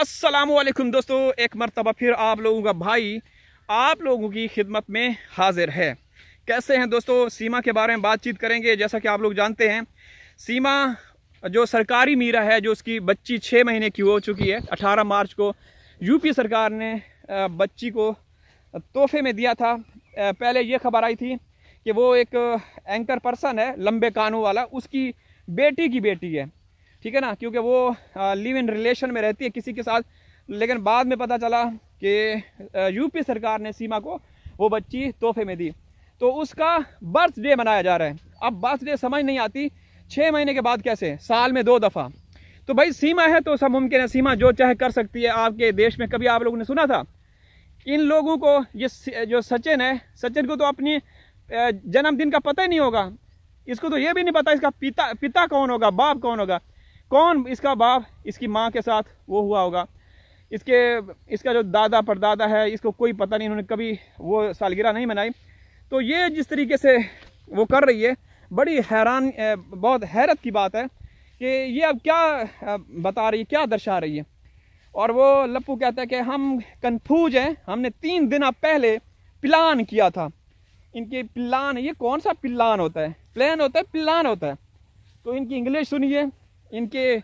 अस्सलामुअलैकुम दोस्तों, एक मरतबा फिर आप लोगों का भाई आप लोगों की खिदमत में हाजिर है। कैसे हैं दोस्तों? सीमा के बारे में बातचीत करेंगे। जैसा कि आप लोग जानते हैं, सीमा जो सरकारी मीरा है, जो उसकी बच्ची 6 महीने की हो चुकी है। 18 मार्च को यूपी सरकार ने बच्ची को तोहफे में दिया था। पहले ये खबर आई थी कि वो एक एंकर पर्सन है, लंबे कानों वाला, उसकी बेटी की बेटी है, ठीक है ना, क्योंकि वो लिव इन रिलेशन में रहती है किसी के साथ। लेकिन बाद में पता चला कि यूपी सरकार ने सीमा को वो बच्ची तोहफे में दी, तो उसका बर्थडे मनाया जा रहा है। अब बर्थडे समझ नहीं आती, 6 महीने के बाद कैसे, साल में 2 दफ़ा। तो भाई सीमा है तो सब मुमकिन है, सीमा जो चाहे कर सकती है। आपके देश में कभी आप लोगों ने सुना था इन लोगों को, ये जो सचिन है, सचिन को तो अपनी जन्मदिन का पता ही नहीं होगा। इसको तो ये भी नहीं पता इसका पिता कौन होगा, बाप कौन होगा, कौन इसका बाप, इसकी माँ के साथ वो हुआ होगा, इसका जो दादा परदादा है, इसको कोई पता नहीं, इन्होंने कभी वो सालगिरह नहीं मनाई। तो ये जिस तरीके से वो कर रही है, बड़ी हैरान, बहुत हैरत की बात है कि ये अब क्या बता रही है, क्या दर्शा रही है। और वो लप्पू कहता है कि हम कन्फ्यूज हैं, हमने 3 दिन पहले प्लान किया था। इनके प्लान, ये कौन सा प्लान होता है? प्लान होता है, प्लान होता है। तो इनकी इंग्लिश सुनिए, इनके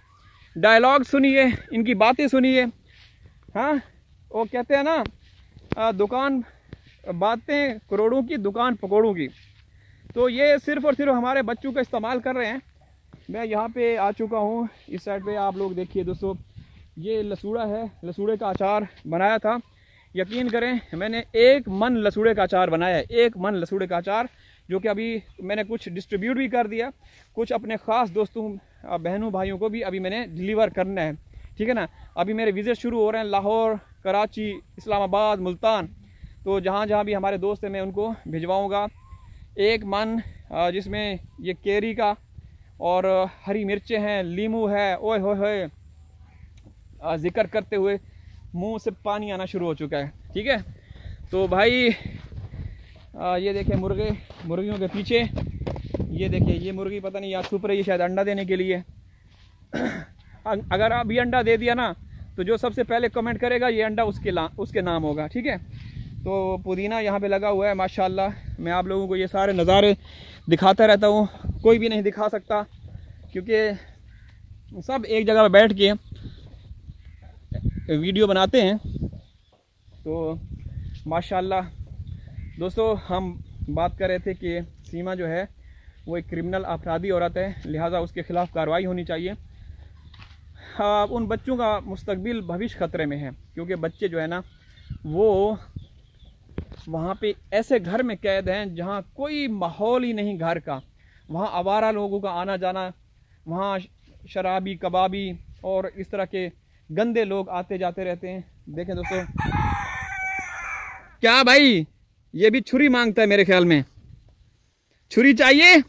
डायलॉग सुनिए, इनकी बातें सुनिए। हाँ, वो कहते हैं ना, दुकान बातें करोड़ों की, दुकान पकौड़ों की। तो ये सिर्फ और सिर्फ हमारे बच्चों का इस्तेमाल कर रहे हैं। मैं यहाँ पे आ चुका हूँ, इस साइड पे आप लोग देखिए दोस्तों, ये लसूड़ा है, लसूड़े का अचार बनाया था। यकीन करें, मैंने 1 मन लसूड़े का अचार बनाया है, 1 मन लसूड़े का अचार, जो कि अभी मैंने कुछ डिस्ट्रीब्यूट भी कर दिया, कुछ अपने ख़ास दोस्तों बहनों भाइयों को भी अभी मैंने डिलीवर करना है, ठीक है ना। अभी मेरे विज़िट शुरू हो रहे हैं, लाहौर, कराची, इस्लामाबाद, मुल्तान। तो जहाँ जहाँ भी हमारे दोस्त हैं मैं उनको भिजवाऊँगा। 1 मन जिसमें ये केरी का और हरी मिर्चें हैं, लीमू है। ओए होए होए, जिक्र करते हुए मुंह से पानी आना शुरू हो चुका है, ठीक है। तो भाई ये देखें मुर्गियों के पीछे, ये देखिए, ये मुर्गी पता नहीं यहाँ छुप रही है, शायद अंडा देने के लिए। अगर अभी अंडा दे दिया ना, तो जो सबसे पहले कमेंट करेगा ये अंडा उसके नाम होगा, ठीक है। तो पुदीना यहाँ पे लगा हुआ है माशाल्लाह। मैं आप लोगों को ये सारे नज़ारे दिखाता रहता हूँ, कोई भी नहीं दिखा सकता, क्योंकि सब एक जगह पर बैठ के वीडियो बनाते हैं। तो माशाल्लाह दोस्तों, हम बात कर रहे थे कि सीमा जो है वो एक क्रिमिनल अपराधी औरत है, लिहाजा उसके ख़िलाफ़ कार्रवाई होनी चाहिए। उन बच्चों का मुस्तकबिल, भविष्य ख़तरे में है, क्योंकि बच्चे जो है ना, वो वहाँ पे ऐसे घर में कैद हैं जहाँ कोई माहौल ही नहीं घर का। वहाँ आवारा लोगों का आना जाना, वहाँ शराबी, कबाबी और इस तरह के गंदे लोग आते जाते रहते हैं। देखें दोस्तों, क्या भाई, ये भी छुरी मांगता है मेरे ख्याल में, छुरी चाहिए।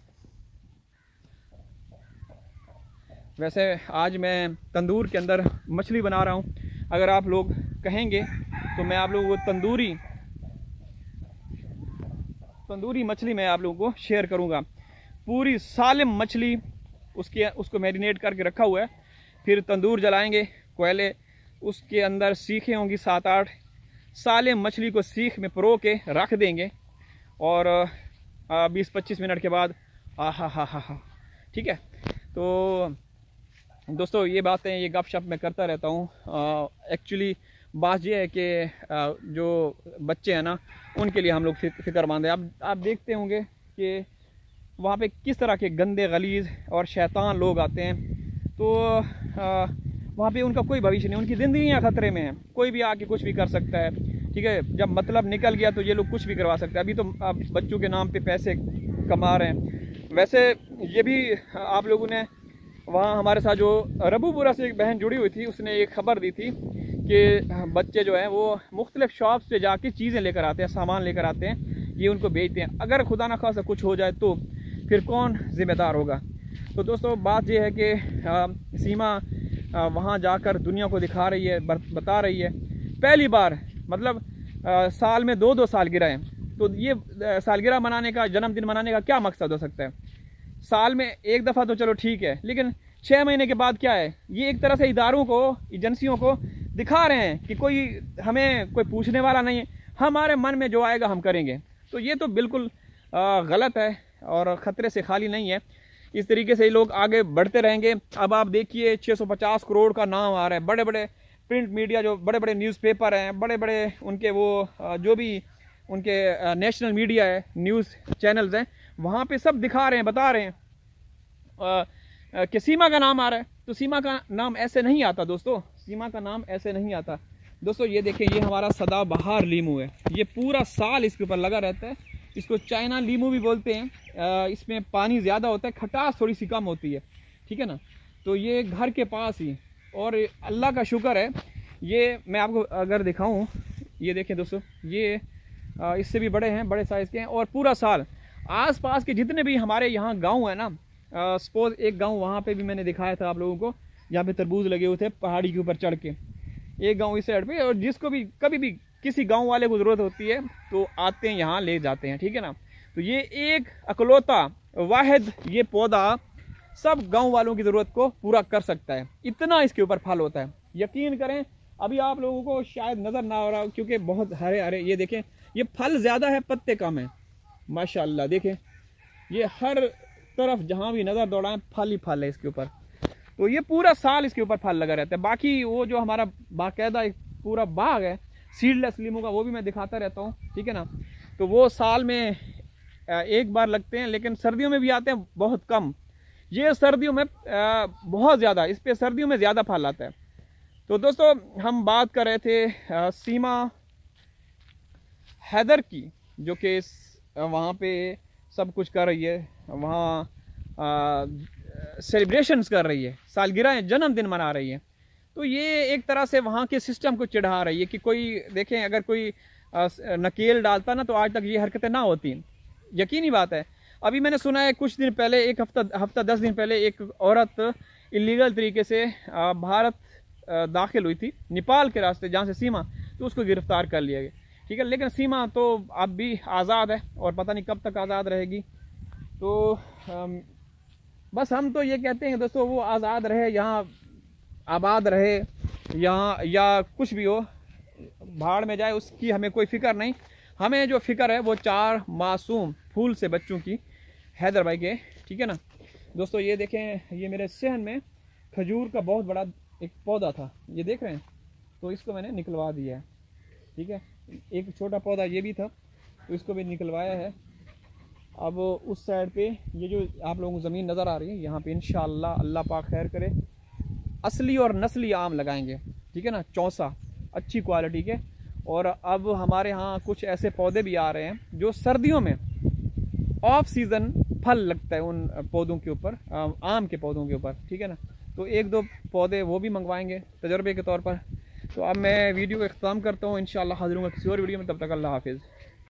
वैसे आज मैं तंदूर के अंदर मछली बना रहा हूँ। अगर आप लोग कहेंगे तो मैं आप लोगों को तंदूरी मछली मैं आप लोगों को शेयर करूँगा। पूरी सालिम मछली, उसको मैरिनेट करके रखा हुआ है। फिर तंदूर जलाएंगे, कोयले, उसके अंदर सीखें होंगी 7-8 सालिम मछली को सीख में परो के रख देंगे, और 20-25 मिनट के बाद हा, ठीक है। तो दोस्तों, ये बातें, ये गपशप मैं करता रहता हूँ। एक्चुअली बात ये है कि जो बच्चे हैं ना, उनके लिए हम लोग फिक्रमंद हैं। आप देखते होंगे कि वहाँ पे किस तरह के गंदे, गलीज़ और शैतान लोग आते हैं। तो वहाँ पे उनका कोई भविष्य नहीं, उनकी ज़िंदगियाँ ख़तरे में हैं। कोई भी आके कुछ भी कर सकता है, ठीक है। जब मतलब निकल गया तो ये लोग कुछ भी करवा सकते हैं। अभी तो आप बच्चों के नाम पे पैसे कमा रहे हैं। वैसे ये भी आप लोगों ने, वहाँ हमारे साथ जो रबूपुरा से एक बहन जुड़ी हुई थी, उसने एक ख़बर दी थी कि बच्चे जो हैं वो मुख्तलिफ शॉप्स पे जाके चीज़ें लेकर आते हैं, सामान लेकर आते हैं, ये उनको बेचते हैं। अगर खुदा न खासा कुछ हो जाए तो फिर कौन ज़िम्मेदार होगा? तो दोस्तों, बात ये है कि सीमा वहाँ जाकर दुनिया को दिखा रही है, बता रही है। पहली बार, मतलब साल में 2-2 सालगिरह हैं, तो ये सालगिरह मनाने का, जन्मदिन मनाने का क्या मकसद हो सकता है? साल में 1 दफ़ा तो चलो ठीक है, लेकिन 6 महीने के बाद क्या है? ये एक तरह से इदारों को, एजेंसियों को दिखा रहे हैं कि कोई हमें कोई पूछने वाला नहीं है, हमारे मन में जो आएगा हम करेंगे। तो ये तो बिल्कुल गलत है और ख़तरे से खाली नहीं है। इस तरीके से लोग आगे बढ़ते रहेंगे। अब आप देखिए 650 करोड़ का नाम आ रहा है। बड़े बड़े प्रिंट मीडिया, जो बड़े बड़े न्यूज़पेपर हैं, बड़े बड़े उनके वो जो भी उनके नेशनल मीडिया है, न्यूज़ चैनल्स हैं, वहाँ पे सब दिखा रहे हैं, बता रहे हैं कि सीमा का नाम आ रहा है। तो सीमा का नाम ऐसे नहीं आता दोस्तों, सीमा का नाम ऐसे नहीं आता दोस्तों। ये देखें, ये हमारा सदाबहार लीमू है, ये पूरा साल इसके ऊपर लगा रहता है। इसको चाइना लीमू भी बोलते हैं। इसमें पानी ज़्यादा होता है, खटास थोड़ी सी कम होती है, ठीक है ना। तो ये घर के पास ही, और अल्लाह का शुक्र है, ये मैं आपको अगर दिखाऊं, ये देखें दोस्तों, ये इससे भी बड़े हैं, बड़े साइज़ के हैं। और पूरा साल आसपास के जितने भी हमारे यहाँ गांव है ना, सपोज एक गांव वहाँ पे भी मैंने दिखाया था आप लोगों को, जहाँ पे तरबूज लगे हुए थे पहाड़ी के ऊपर चढ़ के, एक गांव इस साइड पे। और जिसको भी कभी भी किसी गांव वाले को ज़रूरत होती है तो आते हैं यहाँ, ले जाते हैं, ठीक है ना। तो ये एक अकलौता वाहिद ये पौधा सब गांव वालों की ज़रूरत को पूरा कर सकता है, इतना इसके ऊपर फल होता है। यकीन करें, अभी आप लोगों को शायद नज़र ना आ रहा क्योंकि बहुत हरे हरे, ये देखें, ये फल ज़्यादा है, पत्ते कम है। माशाल्लाह देखें, ये हर तरफ जहाँ भी नज़र दौड़ाएं फल ही फल है इसके ऊपर। तो ये पूरा साल इसके ऊपर फल लगा रहता है। बाकी वो जो हमारा बाकायदा एक पूरा बाग है सीडलेस लीमू का, वो भी मैं दिखाता रहता हूँ, ठीक है ना। तो वो साल में एक बार लगते हैं, लेकिन सर्दियों में भी आते हैं, बहुत कम। ये सर्दियों में बहुत ज़्यादा, इस पर सर्दियों में ज़्यादा फल आता है। तो दोस्तों, हम बात कर रहे थे सीमा हैदर की, जो कि वहाँ पे सब कुछ कर रही है, वहाँ सेलिब्रेशंस कर रही है, सालगिरह जन्मदिन मना रही है। तो ये एक तरह से वहाँ के सिस्टम को चिढ़ा रही है कि कोई देखें, अगर कोई नकेल डालता ना तो आज तक ये हरकतें ना होती। यकीनी बात है। अभी मैंने सुना है कुछ दिन पहले, एक हफ्ता 10 दिन पहले, एक औरत इलीगल तरीके से भारत दाखिल हुई थी नेपाल के रास्ते, जहाँ से सीमा, तो उसको गिरफ्तार कर लिया गया, ठीक है। लेकिन सीमा तो अब भी आज़ाद है और पता नहीं कब तक आज़ाद रहेगी। तो बस हम तो ये कहते हैं दोस्तों, वो आज़ाद रहे, यहाँ आबाद रहे, यहाँ या कुछ भी हो, भाड़ में जाए, उसकी हमें कोई फ़िक्र नहीं। हमें जो फ़िक्र है वो 4 मासूम फूल से बच्चों की, हैदर भाई के, ठीक है ना। दोस्तों ये देखें, ये मेरे सहन में खजूर का बहुत बड़ा एक पौधा था, ये देख रहे हैं, तो इसको मैंने निकलवा दिया है, ठीक है। एक छोटा पौधा ये भी था, तो इसको भी निकलवाया है। अब उस साइड पे ये जो आप लोगों को ज़मीन नज़र आ रही है, यहाँ पे इंशाअल्लाह अल्लाह पाक खैर करे, असली और नस्ली आम लगाएंगे, ठीक है ना, चौसा अच्छी क्वालिटी के। और अब हमारे यहाँ कुछ ऐसे पौधे भी आ रहे हैं जो सर्दियों में ऑफ सीज़न फल लगता है उन पौधों के ऊपर, आम के पौधों के ऊपर, ठीक है ना। तो 1-2 पौधे वो भी मंगवाएंगे तजर्बे के तौर पर। तो अब मैं वीडियो को इख्तिताम करता हूँ, इंशाअल्लाह हाज़िर हूँगा किसी और वीडियो में, तब तक अल्लाह हाफिज़।